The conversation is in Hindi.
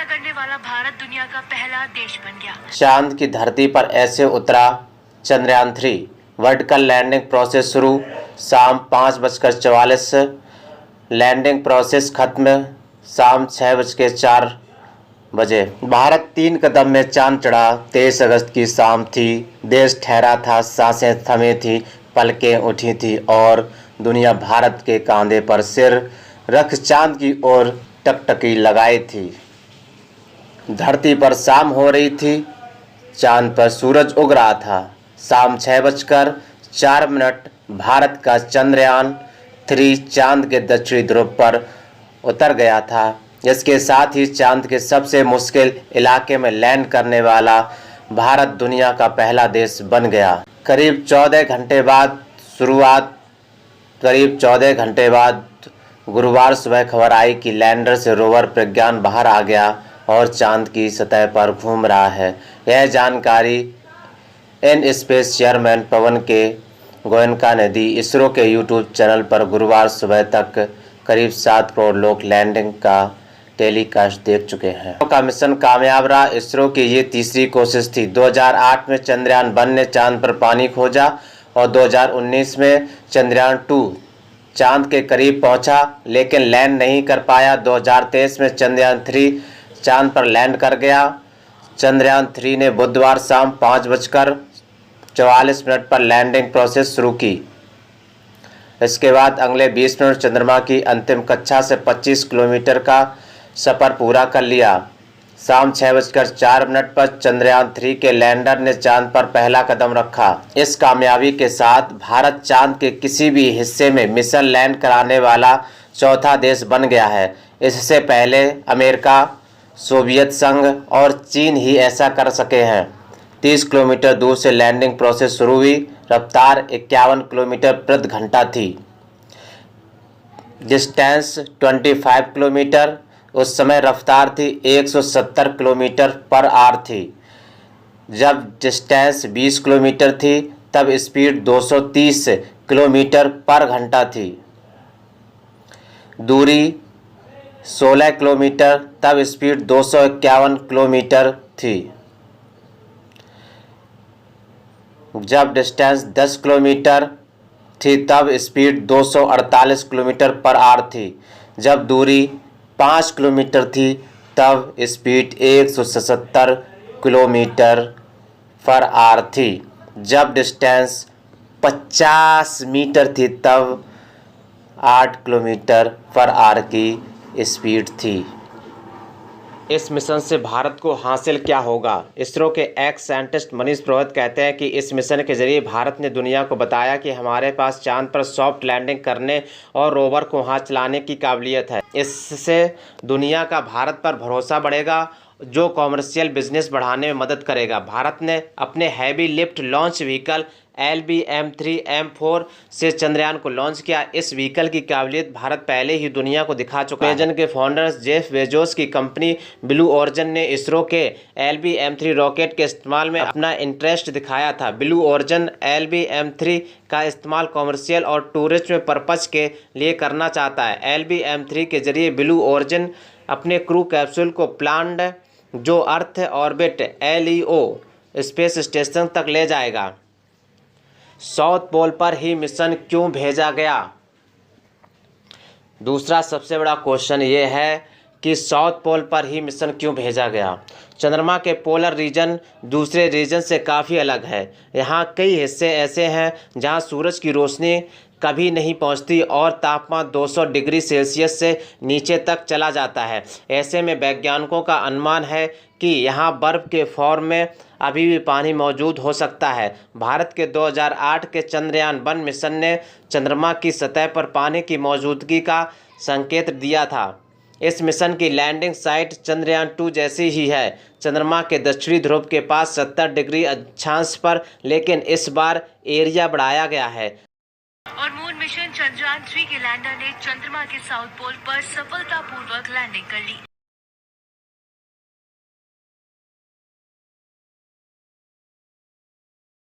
करने वाला भारत दुनिया का पहला देश बन गया। चांद की धरती पर ऐसे उतरा चंद्रयान-3। वर्टिकल लैंडिंग प्रोसेस शुरू। शाम 5:44। लैंडिंग प्रोसेस खत्म शाम 6:04 बजे। भारत 3 कदम में चांद चढ़ा। 23 अगस्त की शाम थी। देश ठहरा था, सांसें थमी थी, पलकें उठी थी और दुनिया भारत के कांधे पर सिर रख चांद की ओर टकटकी लगाई थी। धरती पर शाम हो रही थी, चांद पर सूरज उग रहा था। शाम 6:04 भारत का चंद्रयान-3 चांद के दक्षिणी ध्रुव पर उतर गया था। इसके साथ ही चांद के सबसे मुश्किल इलाके में लैंड करने वाला भारत दुनिया का पहला देश बन गया। करीब 14 घंटे बाद गुरुवार सुबह खबर आई कि लैंडर से रोवर प्रज्ञान बाहर आ गया और चांद की सतह पर घूम रहा है। यह जानकारी इन स्पेस चेयरमैन पवन के गोयनका ने दी। इसरो के यूट्यूब चैनल पर गुरुवार सुबह तक करीब 7 करोड़ लोग लैंडिंग का टेलीकास्ट देख चुके हैं। इसरो का मिशन कामयाब रहा। इसरो की ये तीसरी कोशिश थी। 2008 में चंद्रयान-1 ने चांद पर पानी खोजा और 2019 में चंद्रयान-2 चांद के करीब पहुंचा लेकिन लैंड नहीं कर पाया। 2023 में चंद्रयान-3 चांद पर लैंड कर गया। चंद्रयान-3 ने बुधवार शाम 5:44 पर लैंडिंग प्रोसेस शुरू की। इसके बाद अगले 20 मिनट चंद्रमा की अंतिम कक्षा से 25 किलोमीटर का सफर पूरा कर लिया। शाम 6:04 पर चंद्रयान-3 के लैंडर ने चांद पर पहला कदम रखा। इस कामयाबी के साथ भारत चांद के किसी भी हिस्से में मिशन लैंड कराने वाला चौथा देश बन गया है। इससे पहले अमेरिका, सोवियत संघ और चीन ही ऐसा कर सके हैं। 30 किलोमीटर दूर से लैंडिंग प्रोसेस शुरू हुई। रफ्तार 51 किलोमीटर प्रति घंटा थी। Distance 25 kilometre. उस समय रफ्तार थी 170 किलोमीटर पर आवर थी। जब डिस्टेंस 20 किलोमीटर थी तब स्पीड 230 किलोमीटर पर घंटा थी। दूरी 16 किलोमीटर तब स्पीड 251 किलोमीटर थी। जब डिस्टेंस 10 किलोमीटर थी तब स्पीड 248 किलोमीटर पर आवर थी। जब दूरी 5 किलोमीटर थी तब स्पीड 177 किलोमीटर पर आवर थी। जब डिस्टेंस 50 मीटर थी तब 8 किलोमीटर पर आवर की स्पीड थी। इस मिशन से भारत को हासिल क्या होगा? इसरो के एक्स साइंटिस्ट मनीष पुरोहित कहते हैं कि इस मिशन के जरिए भारत ने दुनिया को बताया कि हमारे पास चांद पर सॉफ्ट लैंडिंग करने और रोवर को वहां चलाने की काबिलियत है। इससे दुनिया का भारत पर भरोसा बढ़ेगा जो कॉमर्शियल बिजनेस बढ़ाने में मदद करेगा। भारत ने अपने heavy lift launch vehicle LBM-3M4 से चंद्रयान को लॉन्च किया। इस व्हीकल की काबिलियत भारत पहले ही दुनिया को दिखा चुका है। अमेजन के फाउंडर जेफ बेजोस की कंपनी ब्लू ओरिजिन ने इसरो के LBM-3 रॉकेट के इस्तेमाल में अपना इंटरेस्ट दिखाया था। ब्लू ओरिजिन LBM-3 का इस्तेमाल कॉमर्शियल और टूरिज्म पर्पज के लिए करना चाहता है। LBM-3 के जरिए ब्लू ओरिजिन अपने क्रू कैप्सूल को प्लान्ड जो earth orbit LEO space station तक ले जाएगा। साउथ पोल पर ही मिशन क्यों भेजा गया? दूसरा सबसे बड़ा क्वेश्चन ये है कि साउथ पोल पर ही मिशन क्यों भेजा गया? चंद्रमा के पोलर रीजन दूसरे रीजन से काफ़ी अलग है। यहाँ कई हिस्से ऐसे हैं जहाँ सूरज की रोशनी कभी नहीं पहुँचती और तापमान 200 डिग्री सेल्सियस से नीचे तक चला जाता है। ऐसे में वैज्ञानिकों का अनुमान है कि यहाँ बर्फ़ के फॉर्म में अभी भी पानी मौजूद हो सकता है। भारत के 2008 के चंद्रयान-1 मिशन ने चंद्रमा की सतह पर पानी की मौजूदगी का संकेत दिया था। इस मिशन की लैंडिंग साइट चंद्रयान-2 जैसी ही है, चंद्रमा के दक्षिणी ध्रुव के पास 70 डिग्री अक्षांश पर, लेकिन इस बार एरिया बढ़ाया गया है। और मून मिशन चंद्रयान-3 के लैंडर ने चंद्रमा के साउथ पोल पर सफलतापूर्वक लैंडिंग कर ली।